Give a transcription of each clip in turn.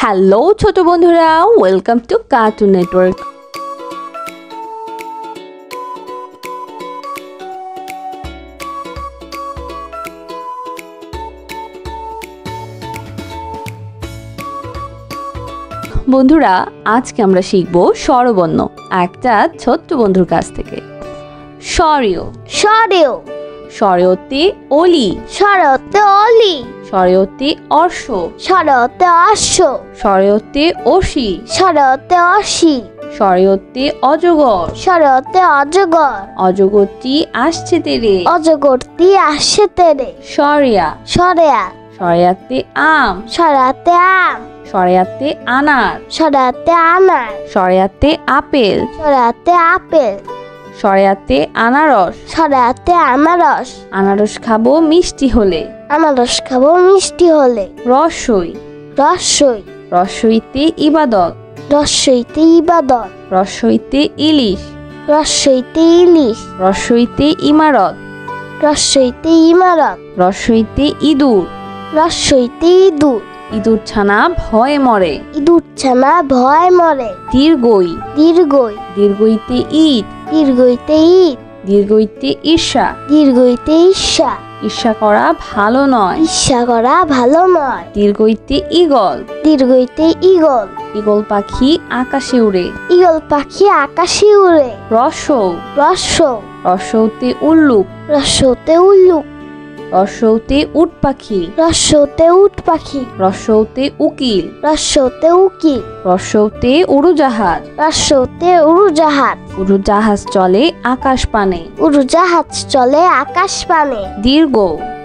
Hello ছোট বন্ধুরা, welcome to cartoon network. বন্ধুরা, আজকে আমরা শিখব স্বরবর্ণ একটা ছোট্ট বন্ধুর কাছ থেকে। স্বরীয় স্বরীয় স্বরয়তে অলি, স্বরতে অলি, স্বরয়তে অর্শ, স্বরতে অশ্ব, স্বরয়তে অসি, স্বরতে অসি, স্বরয়তে অজগর, স্বরতে অজগর, অজগরটি আসছে তেরে, অজগরটি আসছে তেরে, স্বরিয়া স্বরেয়া, স্বরয়াতে আম, স্বরাতে আম, স্বরয়াতে আনার, স্বরাতে আনার, স্বরয়াতে আপেল, স্বরাতে আপেল, স্বরয়াতে আনারস, স্বরাতে আনারস, আনারস খাবো মিষ্টি হলে, আনারস খাবো মিষ্টি হলে, রসই রসই, রসইতে ইবাদত, রসইতে ইবাদত, রসইতে ইলিশ, রসইতে ইলিশ, রসইতে ইমারত, রসইতে ইমারত, রসইতে ইঁদুর, রসইতে ইঁদুর, ইঁদুর ছানা ভয়ে মরে, ইঁদুর ছানা ভয় মরে, দীর্ঘই দীর্ঘই, দীর্ঘইতে ঈদ, দীর্ঘইতে ঈদ, দীর্ঘইতে ঈর্ষা, দীর্ঘইতে ঈর্ষা, ঈর্ষা করা ভালো নয়, ঈর্ষা করা ভালো নয়, দীর্ঘইতে ঈগল, দীর্ঘইতে ঈগল, ঈগল পাখি আকাশে উড়ে, ঈগল পাখি আকাশে উড়ে, রসৌ রসৌ, রসৌতে উল্লুক, রসৌতে উল্লুক, রসৌতে উট পাখি, রসৌতে উট পাখি, রসৌতে উকিল, রসৌতে উকিল, রসৌতে উড়োজাহাজ, রসৌতে উড়োজাহাজ, উড়োজাহাজ চলে আকাশ পানে, উড়োজাহাজ চলে আকাশ পানে, দীর্ঘ,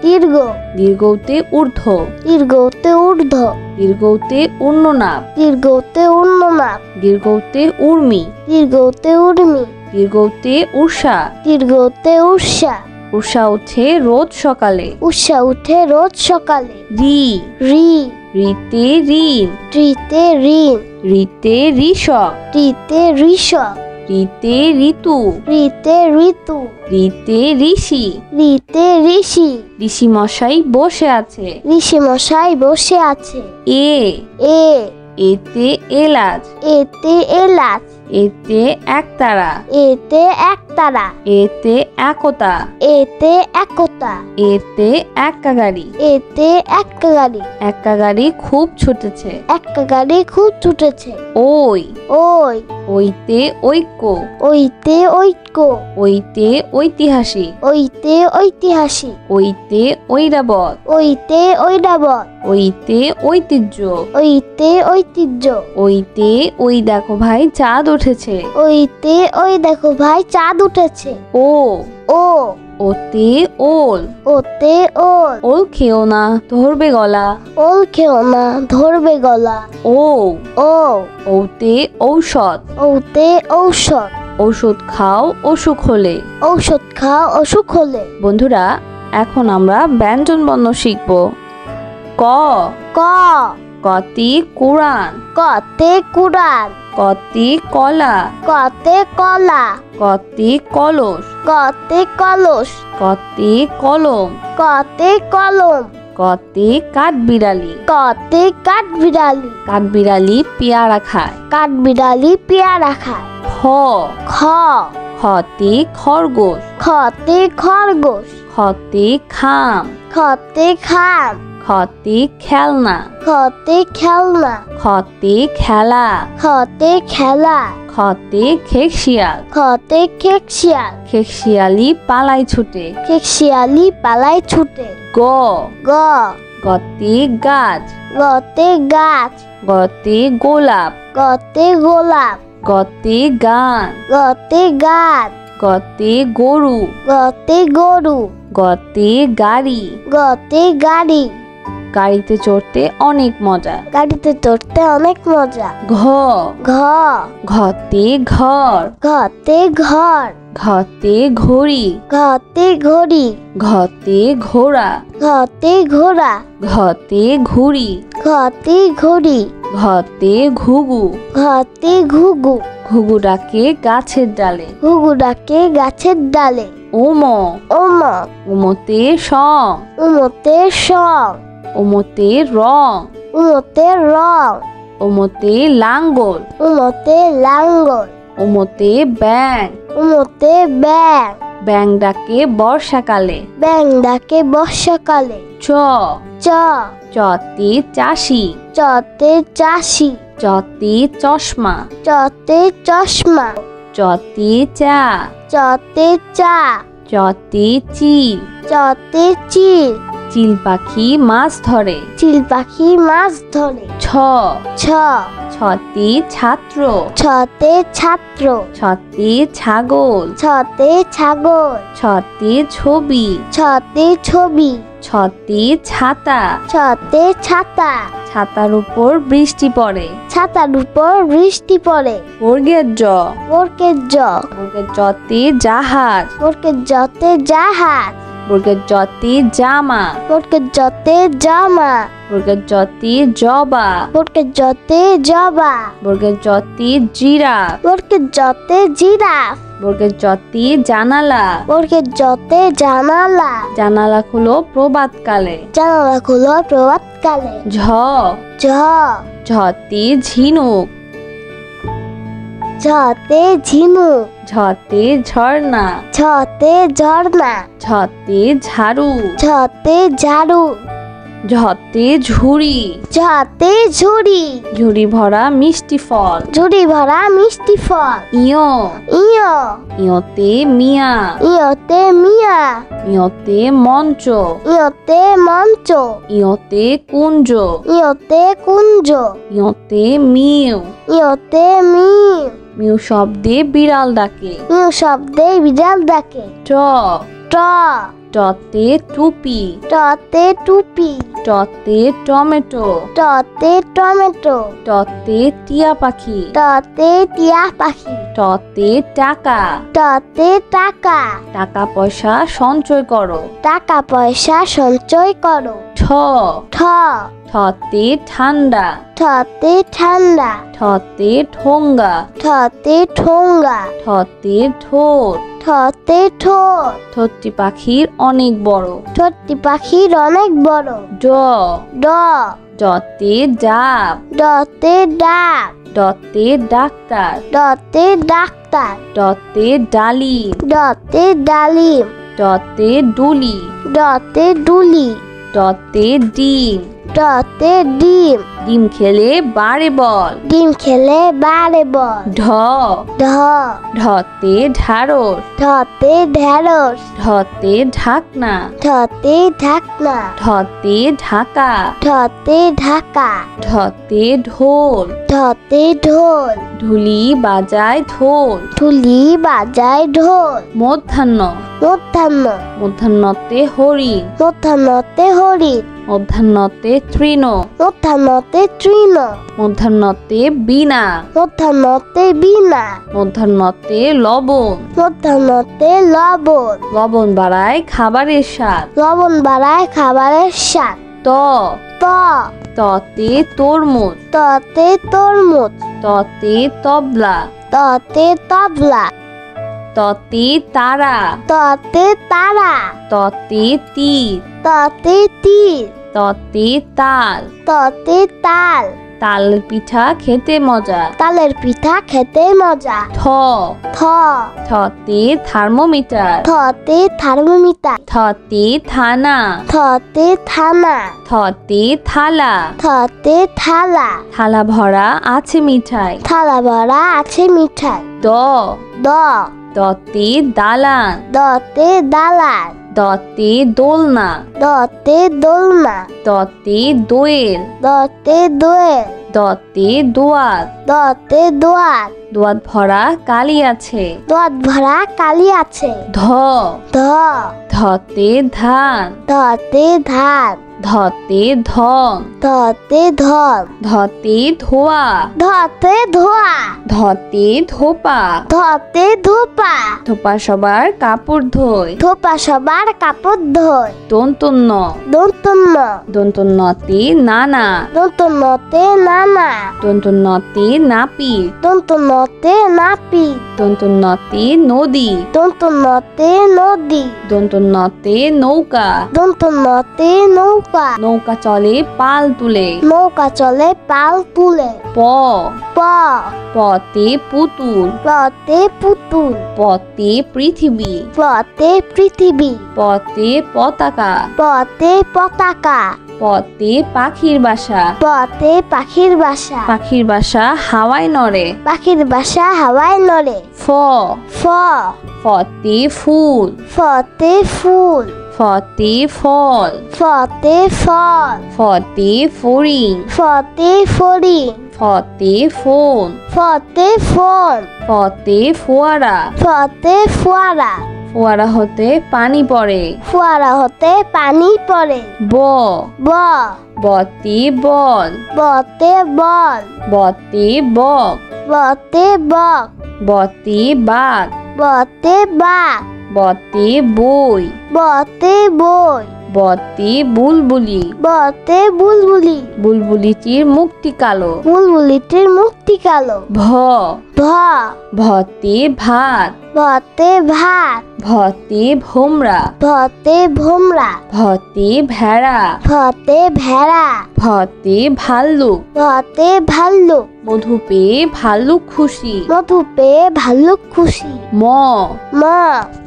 দীর্ঘ, দীর্ঘতে ঊর্ধ্ব, দীর্ঘতে ঊর্ধ্ব, দীর্ঘতে উন্ননাপ, দীর্ঘতে উন্ননাপ, দীর্ঘতে উর্মি, দীর্ঘতে উর্মি, দীর্ঘতে উষা, দীর্ঘতে উষা, উষা ওঠে রোজ সকালে, উষা উঠে রোজ সকালে, রি, রি, রিতে ঋণ, রিতে ঋণ, রিতে ঋষক, রিতে ঋষক, রিতে ঋতু, রিতে ঋতু, রিতে ঋষি, রিতে ঋষি, ঋষি মশাই বসে আছে, ঋষি মশাই বসে আছে, এ, এ, এতে এলাচ, এতে এলাচ, এতে একতারা, এতে একতারা, এতে একতা, এতে একতা, এতে এক্কা গাড়ি, এতে এক্কা গাড়ি, এক্কা গাড়ি খুব ছুটেছে, এক্কা গাড়ি খুব ছুটেছে, ওই, ওই, ওইতে ঐক্য, ওইতে ঐক্য, ওইতে ঐতিহাসিক, ওইতে ঐতিহাসিক, ওইতে ঐরাবত, ওইতে ঐরাবত, ওইতে ঐতিহ্য, ওইতে ঐতিহ্য, ওইতে ওই দেখো ভাই চাঁদ উঠেছে, ওইতে ওই দেখো ভাই চাঁদ উঠেছে, ও, ও, ওতে ওল, ওতে ওল, ওল খেও না ধরবে গলা, ওল খেও না ধরবে গলা, ও, ও, ওতে ঔষধ, ওতে ঔষধ, ঔষধ খাও অসুখ হলে। ঔষধ খাও অসুখ হলে। বন্ধুরা, এখন আমরা ব্যঞ্জন বর্ণ শিখব। ক, ক, কতি কুরআন, কতে কুরআন, কতি কলা, কতে কলা, কতি কলস, কতে কলস, কতি কলম, কতে কলম, কতি কাঠবিড়ালি, কতে কাঠবিড়ালি, কাঠবিড়ালি পেয়ারা খায়। কাঠবিড়ালি পেয়ারা খায়। খ, খ, খতি খরগোশ, খতে খরগোশ, খতি খাম, খতে খাম, খতি খেলনা, খতে খেলনা, খতি খেলা, খতে খেলা, খতি খেকশিয়াল, খতে খেকশিয়াল, খেকশিয়ালি পালাই ছুটে। খেকশিয়ালি পালায় ছুটে। গ, গ, গতি গাছ, গতে গাছ, গতি গোলাপ, গতে গোলাপ, গতি গান, গতে গাছ, গতি গরু, গতে গরু, গতি গাড়ি, গতে গাড়ি, গাড়িতে চড়তে অনেক মজা। গাড়িতে চড়তে অনেক মজা। ঘ, ঘ, ঘতে ঘর, ঘতে ঘর, ঘতে ঘড়ি, ঘতে ঘড়ি, ঘতে ঘোড়া, ঘতে ঘোড়া, ঘতে ঘুড়ি, ঘতে ঘড়ি, ঘতে ঘুঘু, ঘতে ঘুঘু, ঘুঘু ডাকে গাছের ডালে। ঘুঘু ডাকে গাছের ডালে। ওম, ওম, ওমতে সং, উমতে সং, ওমতে রং, উমতে রং, ওমতে লাঙ্গল। উমতে লাঙ্গল। ওমতে ব্যাং। উমতে ব্যাং। ব্যাং ডাকে বর্ষাকালে। ব্যাং ডাকে বর্ষাকালে। চ। চ। চতে চাষি। চতে চাষি। চতে চশমা। চতে চশমা। চতে চা। চতে চা। চতে চিল। চতে চিল। চিল পাখি মাছ ধরে। চিল পাখি মাছ ধরে। ছ। ছ। ছতে ছাত্র। ছতে ছাত্র। ছতে ছাগল। ছতে ছাগল। ছতে ছবি। ছতে ছবি। ছতে ছাতা। ছতে ছাতা। ছাতার উপর বৃষ্টি পড়ে। ছাতার উপর বৃষ্টি পড়ে। বর্গের জ। বর্গের জ। বর্গের জতে জাহাজ। বর্গের জতে জাহাজ। বর্গের জতে জামা। বর্গের জতে জামা। বর্গের জতে জবা। বর্গের জতে জবা। বর্গের জতে জিরাফ। বর্গের জতে জিরাফ। বর্গের জতে জানালা। বর্গের জতে জানালা। জানালা খুলো প্রভাতকালে। জানালা খুলো প্রভাতকালে। ঝ। ঝ। ঝতে ঝিনুক। ঝতে ঝিনুক। ঝতে ঝর্ণা। ঝতে ঝর্ণা। ঝতে ঝাড়ু। ঝতে ঝাড়ু। ঝতে ঝুড়ি। ঝতে ঝুড়ি। ঝুড়ি ভরা মিষ্টি ফল। ঝুড়ি ভরা মিষ্টি ফল। ইয়। ইয়। ইয়তে মিয়া। ইয়তে মিয়া। ইয়তে মঞ্চ। ইয়তে মঞ্চ। ইয়তে কুঞ্জ। ইয়তে কুঞ্জ। ইয়তে মিউ। ইয়তে মিউ। মিউ শব্দে বিড়াল ডাকে। মিউ শব্দে বিড়াল ডাকে। ট। ট। টতে টুপি। টতে টুপি। টতে টমেটো। টতে টমেটো। টতে টিয়া পাখি। টতে টিয়া পাখি। টতে টাকা। টতে টাকা। টাকা পয়সা সঞ্চয় করো। টাকা পয়সা সঞ্চয় করো। ঠ। ঠ। ঠতে ঠান্ডা। ঠতে ঠান্ডা। ঠতে ঠোঙ্গা। ঠতে ঠোঙ্গা। ঠতে ঠোঁট। ঠতে ঠোঁট। ঠোঁটটি পাখির অনেক বড়। ঠোঁটটি পাখির অনেক বড়। ড। ড। ডতে ডাব। ডতে ডাব। ডতে ডাক্তার। ডতে ডাক্তার। ডতে ডালিম। ডতে ডালিম। ডতে ডুলি। ডতে ডুলি। ডতে ডিম। ডতে ডিম। ডিম খেলে বাড়ে বল। ডিম খেলে বাড়ে বল। ঢ। ঢ। ঢতে ঢাড়স। ঢতে ঢেঁড়স। ঢতে ঢাকনা। ঢতে ঢাকনা। ঢতে ঢাকা। ঢতে ঢাকা। ঢতে ঢোল। ঢতে ঢোল। ঢুলি বাজায় ঢোল। ঢুলি বাজায় ঢোল। মধ্যাহ্ন। মধ্যাহ্ন। মধ্যাহ্নতে হরিণ। মধ্যাহ্নতে হরিণ। মধ্যাহ্নতে তৃণ। মধ্যাহ্নতে তৃণ। মধ্যাহ্নতে বীণা। মধ্যাহ্নতে বীণা। মধ্যাহ্নতে লবণ। মধ্যাহ্নতে লবণ। লবণ বাড়ায় খাবারের স্বাদ। লবণ বাড়ায় খাবারের স্বাদ। ত। ত। ততে তরমুজ। ততে তরমুজ। ততে তবলা। ততে তবলা। ততে তারা। ততে তারা। ততে তীর। ততে তীর। ততে তাল। ততে তাল। তাল পিঠা খেতে মজা। তালের পিঠা খেতে মজা। থ। থ। থতে থার্মোমিটার। থতে থার্মোমিটার। থতে থানা। থতে থানা। থতে থালা। থতে থালা। থালা ভরা আছে মিঠাই। থালা ভরা আছে মিঠাই। দ। দ। দতে দালান। দতে দালান। দতে দোলনা। দতে দোলনা। দতে দোয়েল। দতে দোয়েল। দতে দোয়াত। দতে দোয়াত। দোয়াত ভরা কালি আছে। দোয়াত ভরা কালি আছে। ধ। ধ। ধতে ধান। ধতে ধান। ধতে ধন। ধতে ধন। ধতে ধোয়া। ধতে ধোয়া। ধতে ধোপা। ধতে ধোপা। ধোপা সবার কাপড় ধোয়। ধোপা সবার কাপড় ধোয়। দন্তন্য। দন্তন্য। দন্তন্যতে নানা। দন্তন্যতে নানা। দন্তন্যতে নাপিত। দন্তন্যতে নাপিত। দন্তন্যতে নদী। দন্তন্যতে নদী। দন্তন্যতে নৌকা। দন্তন্যতে নৌকা। নৌকা নৌকা চলে পাল তুলে। নৌকা চলে পাল তুলে। প প পতে পুতুল। পতে পুতুল। পতে পৃথিবী। পতে পৃথিবী। পতে পতাকা। পতে পতাকা। পতে পাখির বাসা। পতে পাখির বাসা। পাখির বাসা হাওয়ায় নড়ে। পাখির বাসা হাওয়ায় নড়ে। ফ ফ ফতে ফুল। ফতে ফুল। ফতে ফল। ফতে ফল। ফতে ফড়িং। ফতে ফড়িং। ফতে ফোন। ফতে ফোন। ফতে ফোয়ারা। ফতে ফোয়ারা। ফোয়ারা হতে পানি পড়ে। ফোয়ারা হতে পানি পড়ে। ব ব বতে বল। বতে বল। বতে বক। বতে বক। বতে বাঘ। বতে বাঘ। বতে বই। বতে বই। বতে বুলবুলি। বতে বুলবুলি। বুলবুলিটির মুখটি কালো। বুলবুলিটির মুখটি কালো। ভ ভ ভতে ভাত। ভতে ভাত। ভতে ভোমরা। ভতে ভোমরা। ভতে ভেড়া। ভতে ভেড়া। ভতে ভাল্লুক। ভতে ভাল্লুক। মধু পেয়ে ভাল্লুক খুশি। মধু পেয়ে ভাল্লুক খুশি। ম ম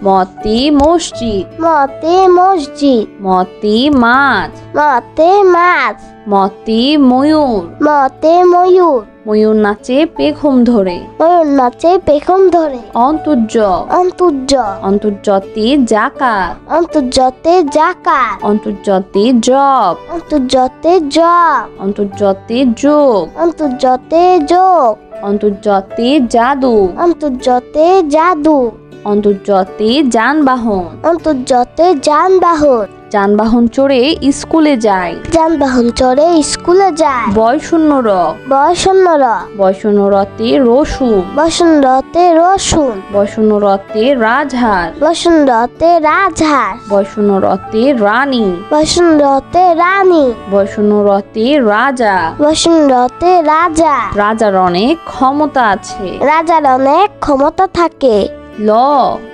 মতে মসজিদ। মতে মসজিদ। মতে মাছ। মতে মাছ। মতে ময়ূর। মতে ময়ূর। ময়ূর নাচে পেখম ধরে। ময়ূর নাচে পেখম ধরে। অন্তর্য অন্তর্য অন্তর্যতে জাকাত। অন্তর্যতে জাকাত। অন্তর্যতে জব। অন্তর্যতে জব। অন্তর্যতে যোগ। অন্তর্যতে যোগ। অন্তর্যতে জাদু। অন্তর্যতে জাদু। অন্তর্যতে যানবাহন। অন্তর্যতে যানবাহন। যানবাহন চড়ে স্কুলে যায়। যানবাহন চড়ে স্কুলে যায়। বয়শূন্য র। বয়শূন্য র। বয়শূন্য রতে রসুন। বসন্ততে রসুন। বয়শূন্য রতে রাজহাঁস। বসন্ততে রাজহাঁস। বয়শূন্য রতে রানী। বসন্ততে রানী। বয়শূন্য রতে রাজা। বসন্ততে রাজা। রাজার অনেক ক্ষমতা আছে। রাজার অনেক ক্ষমতা থাকে। ল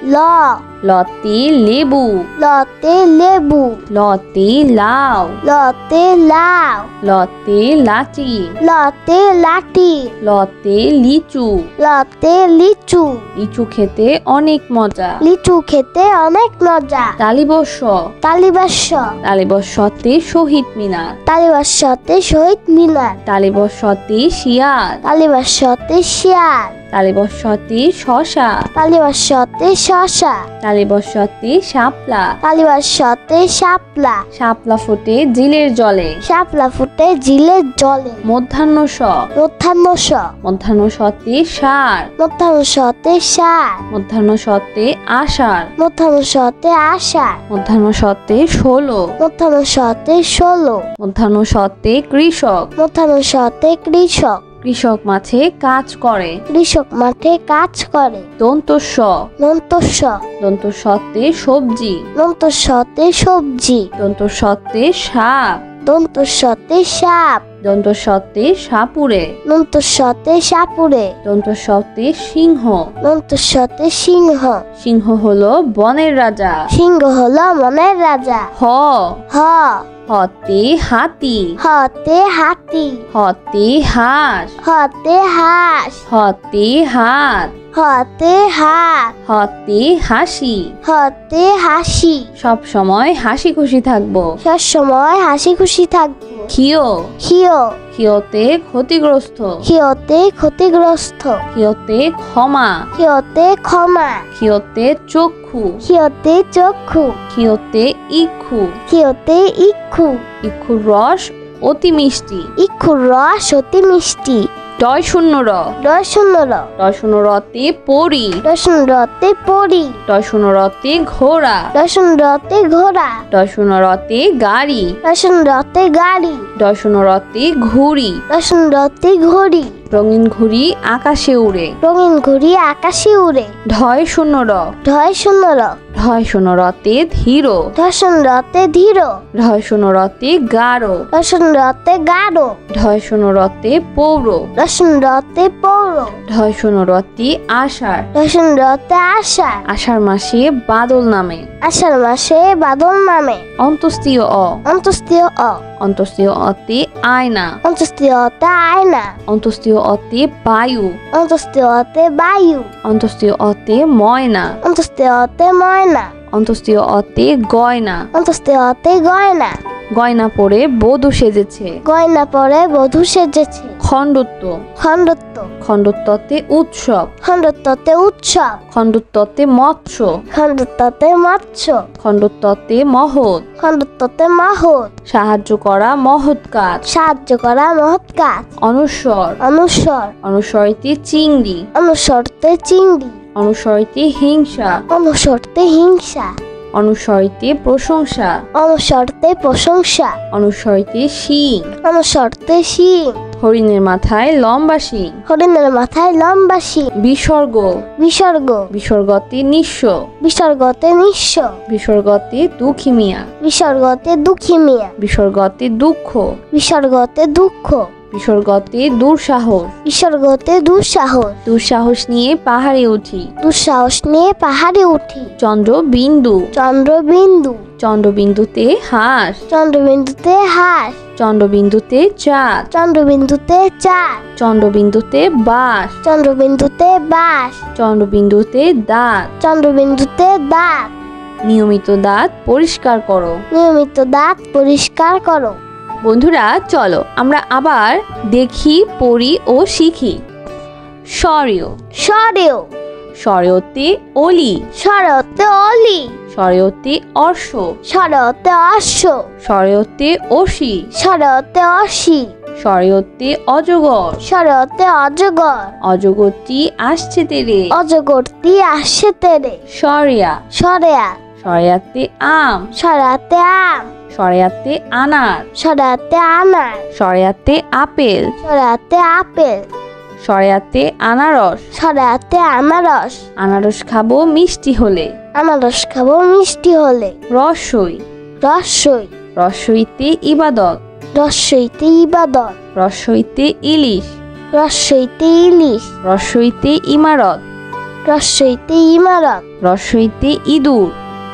ল লতে লেবু। লতে লেবু। লতে লাউ। লতে লাউ। লতে লাচি। লতে লাঠি। লতে লিচু। লতে লিচু। লিচু খেতে অনেক মজা। লিচু খেতে অনেক মজা। তালিবর্ষ। তালিবাস্য। তালিবর্ষতে শহীদ মিনার। তালিবাস্যতে শহীদ মিনার। তালিবর্ষতে শিয়াল। তালিবাস্যতে শিয়াল। তালিবর্ষতে শশা। তালিবাস্যতে শশা। তালিবর্ষতে শাপলা। তালিবাস্যতে শাপলা। শাপলা ফোটে জিলের জলে। শাপলা ফুটে জিলের জলে। মধ্যাহ্ন স। মধ্যাহ্ন স। মধ্যাহ্ন সতে সার। মধ্যাহ্ন সতে সার। মধ্যাহ্ন সতে আষাঢ়। মধ্যাহ্ন সতে আষাঢ়। মধ্যাহ্ন সতে ষোলো। মধ্যাহ্ন সতে 16। মধ্যাহ্ন সতে কৃষক। মধ্যাহ্ন সতে কৃষক। কৃষক মাঠে কাজ করে। কৃষক মাঠে কাজ করে। দন্তস্ব। দন্তস্ব। দন্তস্বতে সবজি। দন্তস্বতে সবজি। দন্তস্বতে সাপ। দন্তস্বতে সাপ। দন্তস্বতে সাপুরে। দন্তস্বতে সাপুরে। দন্তস্বতে সিংহ। দন্তস্বতে সিংহ। সিংহ হলো বনের রাজা। সিংহ হলো মনের রাজা। হ হ হতে হাতি। হতে হাতি। হতে হাঁস। হতে হাঁস। হতে হাত। হতে হাত। হতে হাসি। হতে হাসি। সব সময় হাসি খুশি থাকবো। সব সময় হাসি খুশি থাকবো। ক্ষিয়। ক্ষিয়। ক্ষিয়তে ক্ষতিগ্রস্ত। ক্ষিয়তে ক্ষতিগ্রস্ত। ক্ষিয়তে ক্ষমা। ক্ষিয়তে ক্ষমা। ক্ষিয়তে চক্ষু। ক্ষিয়তে চক্ষু। ক্ষিয়তে ইক্ষু। ক্ষিয়তে ইক্ষু। ইক্ষুর রস অতি মিষ্টি। ইক্ষুর রস অতি মিষ্টি। ডয় শূন্য র। দর্শন র। ডয় শূন্য রতে পরি। দর্শন রতে পরি। ডয় শূন্য রতে ঘোড়া। দর্শন রতে ঘোড়া। ডয় শূন্য রতে গাড়ি। দর্শন রতে গাড়ি। ডয় শূন্য রতে ঘুড়ি। দর্শন রতে ঘড়ি। রঙিন ঘুড়ি আকাশে উড়ে। রঙিন ঘুড়ি আকাশে উড়ে। ঢয় শূন্য র। ঢয় শূন্য র। ঢয় শূন্য রতে ধীর। ধর্ষণ রতে ধীর। ঢয় শূন্য রতে গাঢ়। রসন রতে গাঢ়। ঢয় শূন্য রতে পৌর। রসন রতে পৌর। ঢয় শূন্য রতে আষাঢ়। রসন রতে আষাঢ়। আষাঢ় মাসে বাদল নামে। আষাঢ় মাসে বাদল নামে। অন্তস্তীয় অ। অন্তস্তীয় অ। অন্তস্তীয় অতে আয়না। অন্তস্তীয় অতে আয়না। অন্তস্তীয় অতে বায়ু। অন্তস্তীয় অতে বায়ু। অন্তস্তীয় অতে ময়না। অন্তস্তীয় অতে ময়না। অন্তস্তীয় অতে গয়না। অন্তস্তীয় অতে গয়না। গয়না পরে বধূ সেজেছে। গয়না পরে বধূ সেজেছে। খণ্ডত্ব। খণ্ডত্ব। খণ্ডত্বতে উৎসব। খণ্ডত্বতে উৎসব। খণ্ডত্বতে মৎস্য। খণ্ডত্বতে মৎস্য। খণ্ডত্বতে মহৎ। খণ্ডত্বতে মহৎ। সাহায্য করা মহৎ কাজ। সাহায্য করা মহৎ কাজ। অনুস্বর। অনুস্বর। অনুসরিতে চিংড়ি। অনুসরতে চিংড়ি। অনুসরিতে হিংসা। অনুসরতে হিংসা। অনুসরিতে প্রশংসা। অনুসরতে প্রশংসা। অনুসরিতে শিং। অনুসরতে শিং। হরিণের মাথায় লম্বা শিং। হরিণের মাথায় লম্বা শিং। বিসর্গ। বিসর্গ। বিসর্গতে নিঃস্ব। বিসর্গতে নিঃস্ব। বিসর্গতে দুঃখী মিয়া। বিসর্গতে দুঃখী মিয়া। বিসর্গতে দুঃখ। বিসর্গতে দুঃখ। বিসর্গতে দুঃসাহস। বিসর্গতে দুঃসাহস। দুঃসাহস নিয়ে পাহাড়ে উঠি। দুঃসাহস নিয়ে পাহাড়ে উঠি। চন্দ্রবিন্দু। চন্দ্রবিন্দু। চন্দ্রবিন্দুতে হাঁস। চন্দ্রবিন্দুতে হাঁস। চন্দ্রবিন্দুতে চাঁদ। চন্দ্রবিন্দুতে চাঁদ। চন্দ্রবিন্দুতে বাঁশ। চন্দ্রবিন্দুতে বাঁশ। চন্দ্রবিন্দুতে দাঁত। চন্দ্রবিন্দুতে দাঁত। নিয়মিত দাঁত পরিষ্কার করো। নিয়মিত দাঁত পরিষ্কার করো। বন্ধুরা চলো আমরা আবার দেখি, পড়ি ও শিখি। স্বরীয়। স্বরেও। স্বরয়তে অলি। স্বরতে অলি। স্বরয়তে অর্শ। স্বরতে অশ্ব। স্বরয়তে অসি। স্বরতে অসি। স্বরয়তে অজগর। স্বরতে অজগর। অজগরটি আসছে তেরে। অজগরটি আসছে তেরে। স্বরিয়া। সরেয়া। স্বরিয়াতে আম। সরাতে আম। স্বরিয়াতে আনার। সরাতে আনার। স্বরিয়াতে আপেল। সরাতে আপেল। স্বরিয়াতে আনারস। সরাতে আনারস। আনারস খাবো মিষ্টি হলে। আনারস খাবো মিষ্টি হলে। রসই। রসই। রসইতে ইবাদত। রসইতে ইবাদত। রসইতে ইলিশ। রসইতে ইলিশ। রসইতে ইমারত। রসইতে ইমারত। রসইতে ইঁদুর।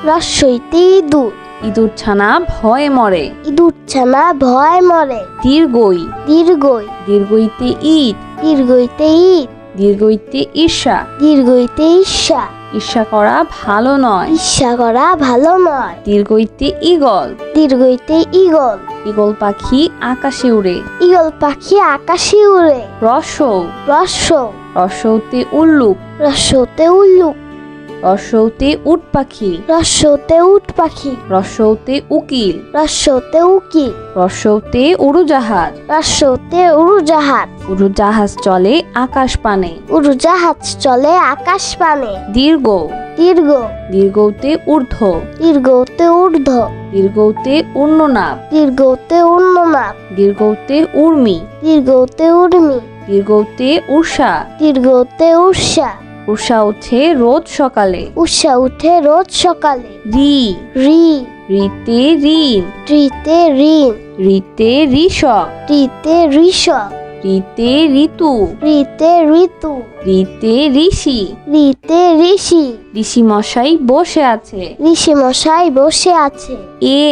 রসইতে ইঁদুর। ইঁদুর ছানা ভয়ে মরে। ইঁদুর ছানা ভয় মরে। দীর্ঘই। দীর্ঘই। দীর্ঘইতে ঈদ। দীর্ঘইতে ঈদ। দীর্ঘইতে ঈর্ষা। দীর্ঘইতে ঈর্ষা। ঈর্ষা করা ভালো নয়। ঈর্ষা করা ভালো নয়। দীর্ঘইতে ঈগল। দীর্ঘইতে ঈগল। ঈগল পাখি আকাশে উড়ে। ঈগল পাখি আকাশে উড়ে। রসৌ। রসৌ। রসৌতে উল্লুক। রসৌতে উল্লুক। রসৌতে উট পাখি। রসৌতে উট পাখি। রসৌতে উকিল। রসৌতে উকিল। রসৌতে উড়োজাহাজ। রসৌতে উড়োজাহাজ। উড়োজাহাজ চলে আকাশ পানে। উড়োজাহাজ চলে আকাশ পানে। দীর্ঘ। দীর্ঘ। দীর্ঘতে ঊর্ধ্ব। দীর্ঘতে ঊর্ধ্ব। দীর্ঘতে উন্ননাপ। দীর্ঘতে উন্ননাপ। দীর্ঘতে উর্মি। দীর্ঘতে উর্মি। দীর্ঘতে উষা। দীর্ঘতে উষা। উষা উঠে রোজ সকালে। উষা উঠে রোজ সকালে। রি। রি। রিতে ঋণ। রিতে ঋণ। রিতে ঋষক। রিতে ঋষক। রিতে ঋতু। রিতে ঋতু। রিতে ঋষি। রিতে ঋষি। ঋষি মশাই বসে আছে। ঋষি মশাই বসে আছে। এ।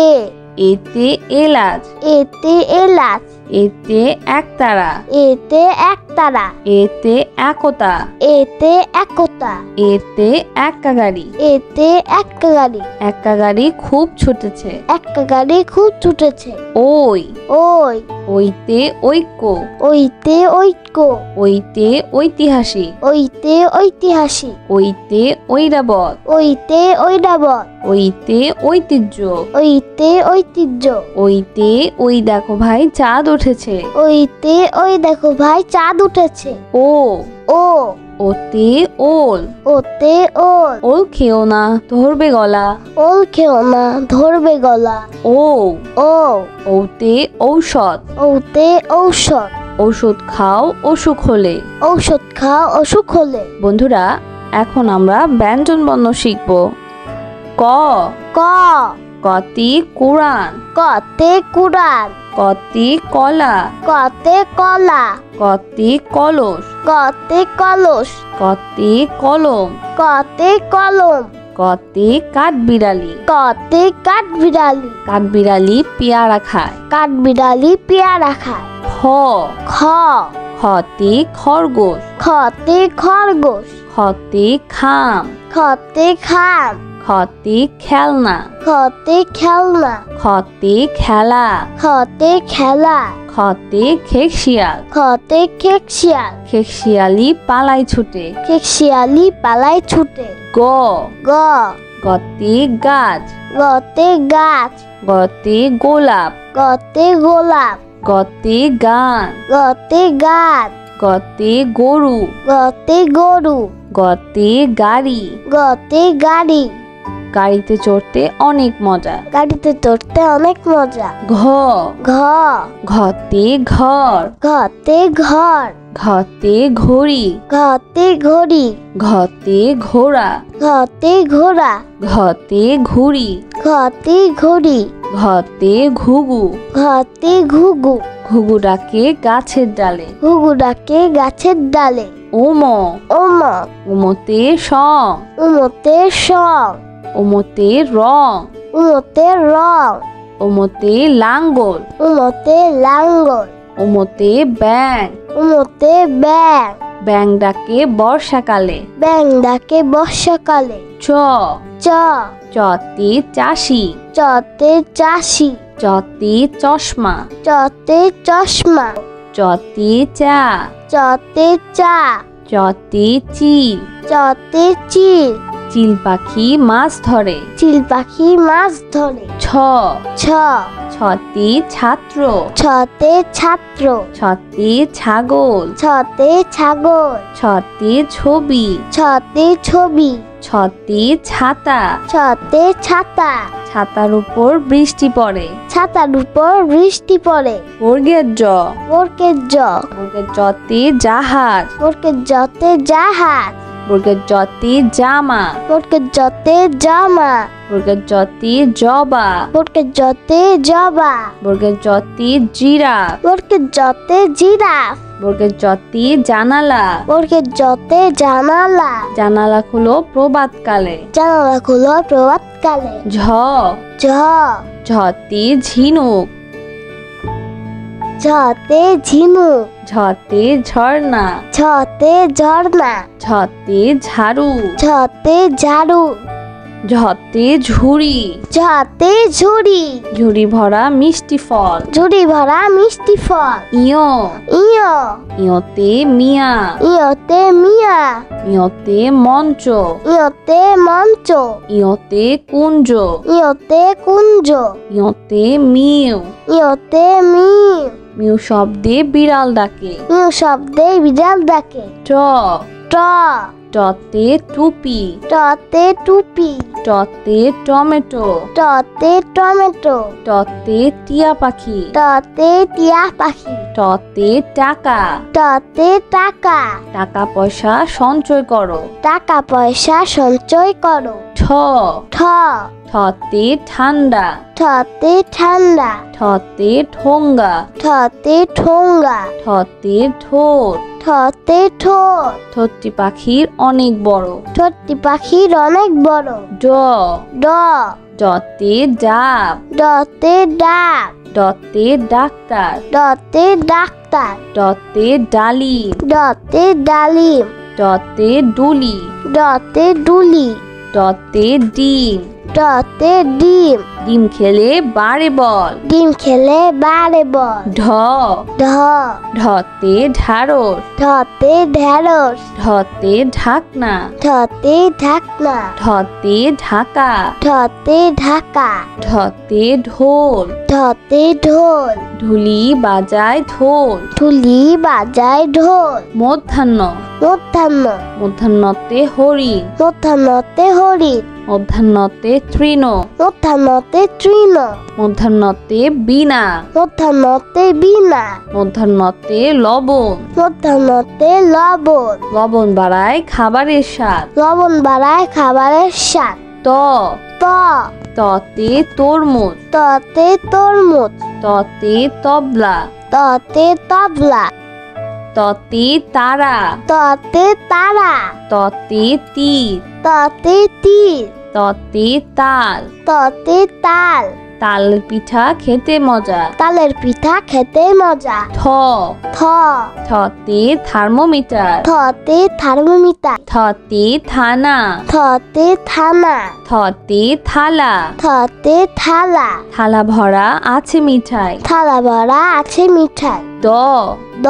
এ। এতে এলাচ। এতে এলাচ। এতে একতারা। এতে একতারা। এতে একতা। এতে একতা। এতে এক্কা গাড়ি। এতে এক্কা গাড়ি। এক্কা গাড়ি খুব ছুটেছে। এক্কা গাড়ি খুব ছুটেছে। ওই। ওই। ওইতে ঐক্য। ওইতে ঐক্য। ওইতে ঐতিহাসিক। ওইতে ঐতিহাসিক। ওইতে ঐরাবত। ওইতে ঐরাবত। ওইতে ঐতিহ্য। ওইতে ঐতিহ্য। ওইতে ওই দেখো ভাই চাঁদ উঠেছে। ওইতে ওই দেখো ভাই চাঁদ উঠেছে। ও। ও। ওতে ওল। ওতে ওল। ওল খেও না ধরবে গলা। ওল খেও না ধরবে গলা। ও। ও। ওতে ঔষধ। ওতে ঔষধ। ওষুধ খাও অসুখ হলে। ঔষধ খাও অসুখ হলে। বন্ধুরা, এখন আমরা ব্যঞ্জন বর্ণ শিখব। ক, ক, কতি কুরআন, কতে কুরআন, কতি কলা, কতে কলা, কতি কলস, কতে কলস, কতি কলম, কতে কলম, কতি কাঠবিড়ালি। কতে কাঠবিড়ালি, কাঠবিড়ালি পেয়ারা খায়। কাঠবিড়ালি পেয়ারা খায়। খ, খ, খতি খরগোশ, খতে খরগোশ, খতি খাম, খতে খাম, খতি খেলনা, খতে খেলনা, খতি খেলা, খতে খেলা, খতি খেকশিয়াল, খতে খেকশিয়াল, খেকশিয়ালি পালাই ছুটে। খেকশিয়ালি পালায় ছুটে। গ, গ, গতি গাছ, গতে গাছ, গতি গোলাপ, গতে গোলাপ, গতি গান, গতে গাছ, গতি গরু, গতে গরু, গতি গাড়ি। গতে গাড়ি, গাড়িতে চড়তে অনেক মজা। গাড়িতে চড়তে অনেক মজা। ঘ, ঘ, ঘতে ঘর, ঘতে ঘর, ঘতে ঘড়ি, ঘতে ঘড়ি, ঘতে ঘোড়া, ঘতে ঘোড়া, ঘতে ঘুড়ি, ঘতে ঘড়ি, ঘতে ঘুঘু, ঘতে ঘুঘু, ঘুঘু ডাকে গাছের ডালে। ঘুঘু ডাকে গাছের ডালে। ওম, ওম, ওমতে সং, উমতে সং, ওমতে রং, উমতে রং, ওমতে লাঙ্গল, উমতে লাঙ্গল, ওমতে ব্যাং, উমতে ব্যাং, ব্যাং ডাকে বর্ষাকালে। ব্যাং ডাকে বর্ষাকালে। চ, চ, চতে চাষি, চতে চাষি, চতে চশমা, চতে চশমা, চতে চা, চতে চা, চতে চিল, চতে চিল, চিল পাখি মাছ ধরে। চিল পাখি মাছ ধরে। ছ, ছ, ছতে ছাত্র, ছতে ছাত্র, ছতে ছাগল, ছতে ছাগল, ছতে ছবি, ছতে ছবি, ছতে ছাতা, ছতে ছাতা, ছাতার উপর বৃষ্টি পড়ে। ছাতার উপর বৃষ্টি পড়ে। বর্গের জ, বর্গের জ, বর্গের জতে জাহাজ, বর্গের জতে জাহাজ, বর্গের জতে জামা, বর্গের জতে জামা, বর্গের জতে জবা, বর্গের জতে জবা, বর্গের জতে জিরাফ, বর্গের জতে জিরাফ, বর্গের জতে জানালা। বর্গের জতে জানালা, জানালা খুলো প্রভাতকালে। জানালা খুলো প্রভাতকালে। ঝ, ঝ, ঝতে ঝিনুক, ঝতে ঝিনুক, ঝতে ঝর্ণা, ঝতে ঝর্ণা, ঝতে ঝাড়ু, ঝতে ঝাড়ু, ঝতে ঝুড়ি, ঝতে ঝুড়ি, ঝুড়ি ভরা মিষ্টি ফল। ঝুড়ি ভরা মিষ্টি ফল। ইয়, ইয়, ইয়তে মিয়া, ইয়তে মিয়া, ইয়তে মঞ্চ, ইয়তে মঞ্চ, ইয়তে কুঞ্জ, ইয়তে কুঞ্জ, ইয়তে মিউ, ইয়তে মিউ, মিউ শব্দে বিড়াল ডাকে। মিউ শব্দে বিড়াল ডাকে। ট, ট, টতে টুপি, টতে টুপি, টতে টমেটো, টতে টমেটো, টতে টিয়া পাখি, টতে টিয়া পাখি, টতে টাকা, টতে টাকা, টাকা পয়সা সঞ্চয় করো। টাকা পয়সা সঞ্চয় করো। ঠ, ঠ, ঠতে ঠান্ডা, ঠতে ঠান্ডা, ঠতে ঠোঙ্গা, ঠতে ঠোঙ্গা, ঠতে ঠোঁট, ঠতে ঠোঁট, ঠোঁটটি পাখির অনেক বড়। ঠোঁটটি পাখির অনেক বড়। ড, ড, ডতে ডাব, ডতে ডাক, ডতে ডাক্তার, ডতে ডাক্তার, ডতে ডালিম, ডতে ডালিম, ডতে ডুলি, ডতে ডুলি, ডতে ডিম, ডতে ডিম, ডিম খেলে বাড়ে বল। ডিম খেলে বাড়ে বল। ঢ, ঢ, ঢতে ঢাড়স, ঢতে ঢেঁড়স, ঢতে ঢাকনা, ঢতে ঢাকনা, ঢতে ঢাকা, ঢতে ঢাকা, ঢতে ঢোল, ঢতে ঢোল, ঢুলি বাজায় ঢোল। ঢুলি বাজায় ঢোল। মধ্যাহ্ন, মধ্যাহ্ন, মধ্যাহ্নতে হরিণ, মধ্যাহ্নতে হরিণ, মধ্যাহ্নতে তৃণ, মধ্যাহ্নতে মূর্ধন্যতে তৃণ মূর্ধন্যতে বীণা মূর্ধন্যতে বীণা মূর্ধন্যতে লবণ মূর্ধন্যতে লবণ লবণ বাড়ায় খাবারের স্বাদ লবণ বাড়ায় খাবারের স্বাদ ত ত ততে তরমুজ ততে তরমুজ ততে তবলা ততে তবলা ততে তারা ততে তারা ততে তীর ততে তীর ততে তাল ততে তাল তাল পিঠা খেতে মজা তালের পিঠা খেতে মজা থ থ থতে থার্মোমিটার থতে থার্মোমিটার থতে থানা থতে থানা থতে থালা থতে থালা থালা ভরা আছে মিঠাই থালা ভরা আছে মিঠাই দ দ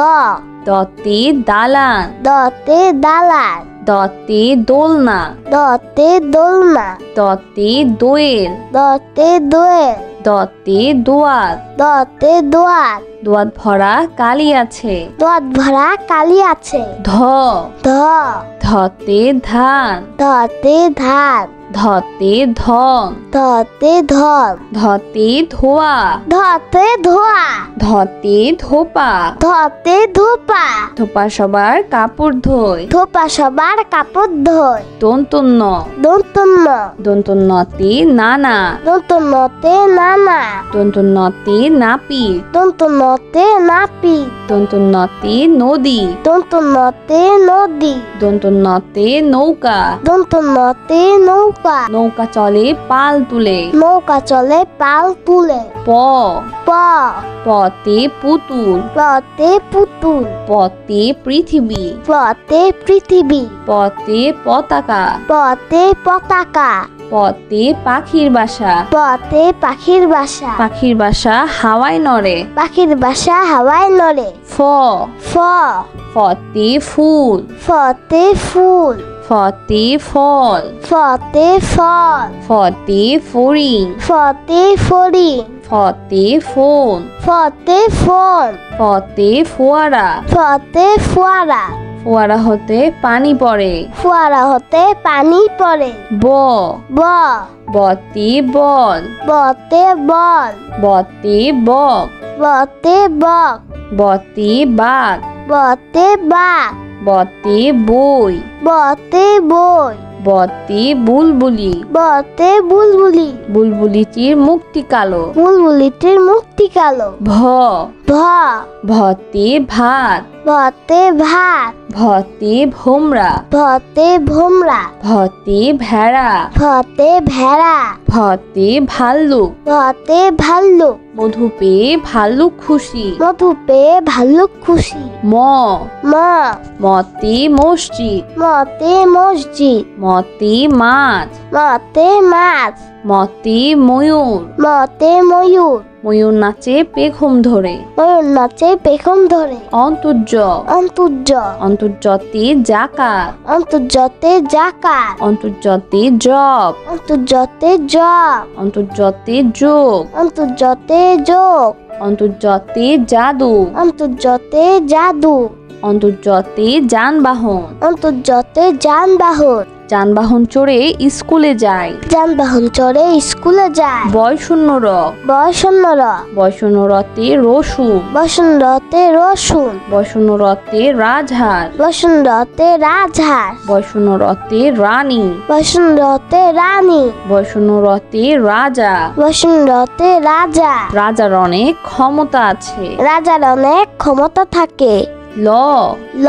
দতে দালান দতে দালান দতে দোলনা দতে দোলনা দতে দোয়েল দতে দোয়েল দতে দোয়াত দতে দোয়াত দোয়াত ভরা কালি আছে দোয়াত ভরা কালি আছে ধ ধ ধতে ধান ধতে ধান ধতে ধন ধতে ধন ধতে ধোয়া ধতে ধোয়া ধতে ধোপা ধতে ধোপা ধোপা সবার কাপড় ধোয় ধোপা সবার কাপড় ধোয় দন্তন্য দন্তন্য দন্তন্যতে নানা দন্তন্যতে নানা দন্তন্যতে নাপিত দন্তন্যতে নাপি দন্তন্যতে নদী দন্তন্যতে নদী দন্তন্যতে নৌকা দন্তন্যতে নৌকা নৌকা চলে পাল তুলে নৌকা চলে পাল তুলে প প পতে পুতুল পতে পুতুল পতে পৃথিবী পতে পৃথিবী পতে পতাকা পতে পতাকা পতে পাখির বাসা পতে পাখির বাসা পাখির বাসা হাওয়ায় নড়ে পাখির বাসা হাওয়ায় নড়ে ফ ফ ফতে ফুল ফতে ফুল ফতে ফল ফতে ফল ফতে ফড়িং ফতে ফড়িং ফতে ফোন ফতে ফোন ফতে ফোয়ারা ফতে ফোয়ারা ফোয়ারা হতে পানি পড়ে ফোয়ারা হতে পানি পড়ে ব ব বতে বল বতে বল বতে বক বতে বক বতে বাঘ বতে বাঘ বতে বই বতে বই বতে বুলবুলি বতে বুলবুলি বুলবুলিটির মুখটি কালো বুলবুলিটির মুখটি কালো ভ ভ ভতে ভাত ভতে ভাত ভতে ভোমরা ভতে ভোমরা ভতে ভেড়া ভতে ভেড়া ভতে ভাল্লুক ভতে ভাল্লুক মধু পেয়ে ভাল্লুক খুশি মধু পেয়ে ভাল্লুক খুশি ম ম মতে মসজিদ মতে মসজিদ মতে মাছ মতে মাছ মতে ময়ূর মতে ময়ূর ময়ূর নাচে পেখম ধরে ময়ূর নাচে পেখম ধরে অন্তর্য অন্তর্য অন্তর্যতে জাকাত অন্তর্যতে জাকাত অন্তর্যতে জব অন্তর্যতে জব অন্তর্যতে যোগ অন্তর্যতে যোগ অন্তর্যতে জাদু অন্তর্যতে জাদু অন্তর্যতে যানবাহন অন্তর্যতে যানবাহন যানবাহন চড়ে স্কুলে যায় যানবাহন চড়ে স্কুলে যায় বয়শূন্য র বয়সন্ন র বয়শূন্য রতে রসুন বসন্ততে রসুন বয়শূন্য রতে রাজহাঁস বসন্ততে রাজহাঁস বয়শূন্য রতে রানী বসন্ততে রানী বয়শূন্য রতে রাজা বসন্ততে রাজা রাজার অনেক ক্ষমতা আছে রাজার অনেক ক্ষমতা থাকে ল ল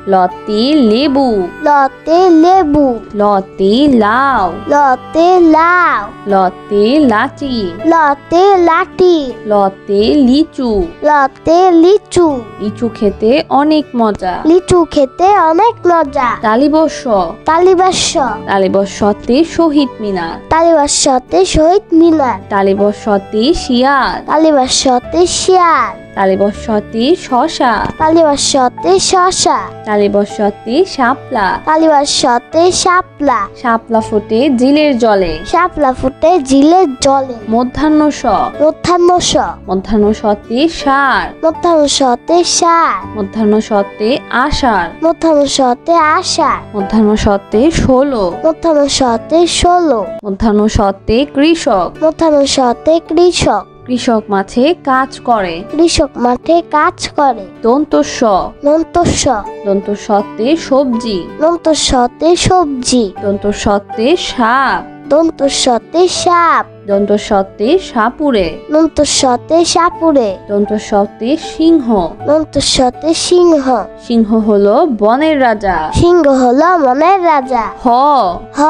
লতে লেবু লতে লেবু লতে লাউ লতে লাউ লতে লাচি লতে লাঠি লতে লিচু লতে লিচু লিচু খেতে অনেক মজা লিচু খেতে অনেক মজা তালিবর্ষ তালিবাস্য তালিবর্ষতে শহীদ মিনার তালিবাস্যতে শহীদ মিনার তালিবর্ষতে শিয়াল তালিবাস্যতে শিয়াল তালিবর্ষতে শশা তালিবাস্যতে শশা তালিবস্যতে শাপলা। তালিবস্যতে শাপলা। শাপলা ফোটে জিলের জলে। শাপলা ফুটে জিলের জলে। মধ্যাহ্ন স। মধ্যাহ্ন স। মধ্যাহ্ন সতে সার। মধ্যাহ্ন সতে সার। মধ্যাহ্ন সতে আষাঢ়। মধ্যাহ্ন সতে আষাঢ়। মধ্যাহ্ন সতে 16। মধ্যাহ্ন সতে 16। মধ্যাহ্ন সতে কৃষক। মধ্যাহ্ন সতে কৃষক। কৃষক মাঠে কাজ করে। কৃষক মাঠে কাজ করে। দন্ত স। দন্ত স। দন্ত সতে সবজি। দন্ত সতে সবজি। দন্ত সতে সাপ। দন্ত সতে সাপ। দন্ত সতে সাপুরে। দন্ত সতে সাপুরে। দন্ত সতে সিংহ। দন্ত সতে সিংহ। সিংহ হলো বনের রাজা। সিংহ হলো মনের রাজা। হ। হ।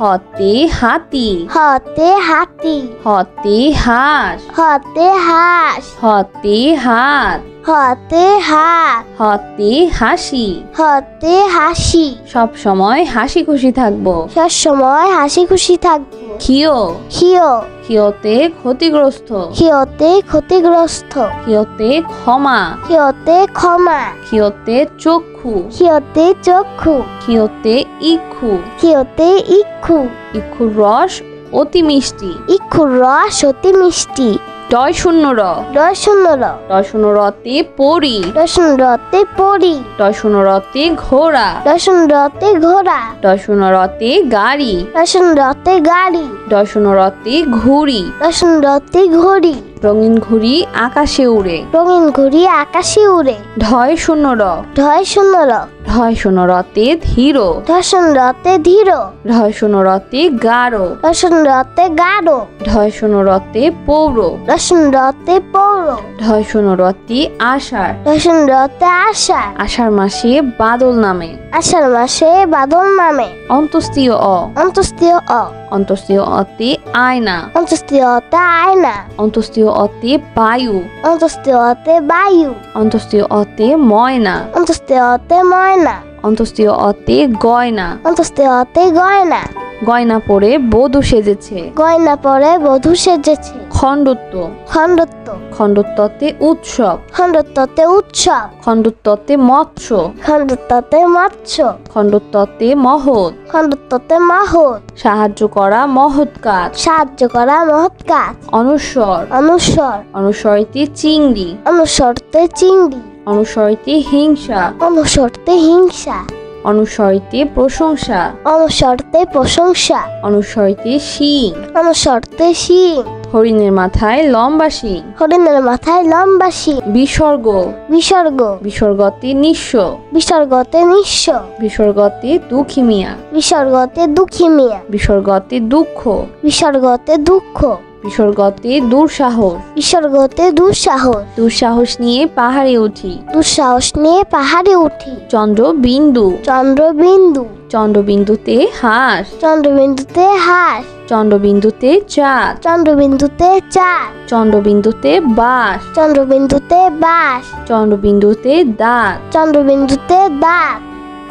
হতে হাতি। হতে হাতি। হতে হাঁস। হতে হাঁস। হতে হাত। হতে হাত। হতে হাসি। হতে হাসি। সব সময় হাসি খুশি থাকবো। সব সময় হাসি খুশি থাকবো। ক্ষিয়। ক্ষিয়। ক্ষিয়তে ক্ষতিগ্রস্ত। ক্ষিয়তে ক্ষতিগ্রস্ত। ক্ষিয়তে ক্ষমা। ক্ষিয়তে ক্ষমা। ক্ষিয়তে চক্ষু। ক্ষিয়তে চক্ষু। ক্ষিয়তে ইক্ষু। ক্ষিয়তে ইক্ষু। ইক্ষুর রস অতি মিষ্টি। ইক্ষুর রস অতি মিষ্টি। ডয় শূন্য র। ডয় শূন্য র। ডয় শূন্য রতে পরি। ডয় শূন্য রতে পরি। ডয় শূন্য রতে ঘোড়া। ডয় শূন্য রতে ঘোড়া। ডয় শূন্য রতে গাড়ি। ডয় শূন্য রতে গাড়ি। ডয় শূন্য রতে ঘুড়ি। ডয় শূন্য রতে ঘড়ি। রঙিন ঘুড়ি আকাশে উড়ে। রঙিন ঘুড়ি আকাশে উড়ে। ঢয় শূন্য র। ঢয় শূন্য র। ঢয় শূন্য রতে ধীর। ঢয় শূন্য রতে ধীর। ঢয় শূন্য রতে গাঢ়। ঢয় শূন্য রতে গাঢ়। ঢয় শূন্য রতে পৌর। ঢয় শূন্য রতে পৌর। ঢয় শূন্য রতে আষাঢ়। ঢয় শূন্য রতে আষাঢ়। আষাঢ় মাসে বাদল নামে। আষাঢ় মাসে বাদল নামে। অন্তস্তীয় অ। অন্তস্তীয় অ। অন্তস্তীয় অতে আয়না। অন্তস্তীয় অতে আয়না। অন্তস্তীয় অতে বায়ু। অন্তস্তীয় অতে বায়ু। অন্তস্তীয় অতে ময়না। অন্তস্তীয় অতে ময়না। অন্তস্তীয় অতে গয়না। অন্তস্তীয় অতে গয়না। গয়না পরে বধূ সেজেছে। গয়না পরে বধূ সেজেছে। খণ্ডত্ব। খণ্ডত্ব। খণ্ডত্বতে উৎসব। খণ্ডত্বতে উৎসব। খণ্ডত্বতে মৎস্য। খণ্ডত্বতে মৎস্য। খণ্ডত্বতে মহৎ। খণ্ডত্বতে মহৎ। সাহায্য করা মহৎ কাজ। সাহায্য করা মহৎ কাজ। অনুস্বর। অনুস্বর। অনুসরিতে চিংড়ি। অনুসরতে চিংড়ি। অনুসরিতে হিংসা। অনুসরতে হিংসা। অনুসরিতে প্রশংসা। অনুসরতে প্রশংসা। অনুসরিতে শিং। অনুসরতে শিং। হরিণের মাথায় লম্বা শিং। হরিণের মাথায় লম্বা শিং। বিসর্গ। বিসর্গ। বিসর্গতে নিঃস্ব। বিসর্গতে নিঃস্ব। বিসর্গতে দুঃখী মিয়া। বিসর্গতে দুঃখী মিয়া। বিসর্গতে দুঃখ। বিসর্গতে দুঃখ। বিসর্গতে দুঃসাহস। বিসর্গতে দুঃসাহস। দুঃসাহস নিয়ে পাহাড়ে উঠি। দুঃসাহস নিয়ে পাহাড়ে উঠি। চন্দ্রবিন্দু। চন্দ্রবিন্দু। চন্দ্রবিন্দুতে হাঁস। চন্দ্রবিন্দুতে হাঁস। চন্দ্রবিন্দুতে চাঁদ। চন্দ্রবিন্দুতে চাঁদ। চন্দ্রবিন্দুতে বাঁশ। চন্দ্রবিন্দুতে বাঁশ। চন্দ্রবিন্দুতে দাঁত। চন্দ্রবিন্দুতে দাঁত।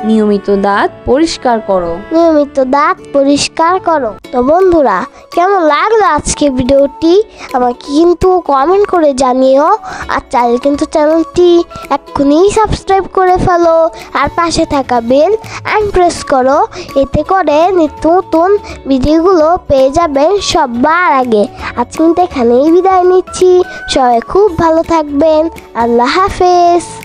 নিয়মিত দাঁত পরিষ্কার করো। নিয়মিত দাঁত পরিষ্কার করো। তো বন্ধুরা, কেমন লাগলো আজকে ভিডিওটি আমাকে কিন্তু কমেন্ট করে জানিও। আর চাইলে কিন্তু চ্যানেলটি এক্ষুনি সাবস্ক্রাইব করে ফেলো। আর পাশে থাকা বেল প্রেস করো। এতে করে নিত্য নতুন ভিডিওগুলো পেয়ে যাবেন সবার আগে। আজকে কিন্তু এখানেই বিদায় নিচ্ছি। সবাই খুব ভালো থাকবেন। আল্লাহ হাফেজ।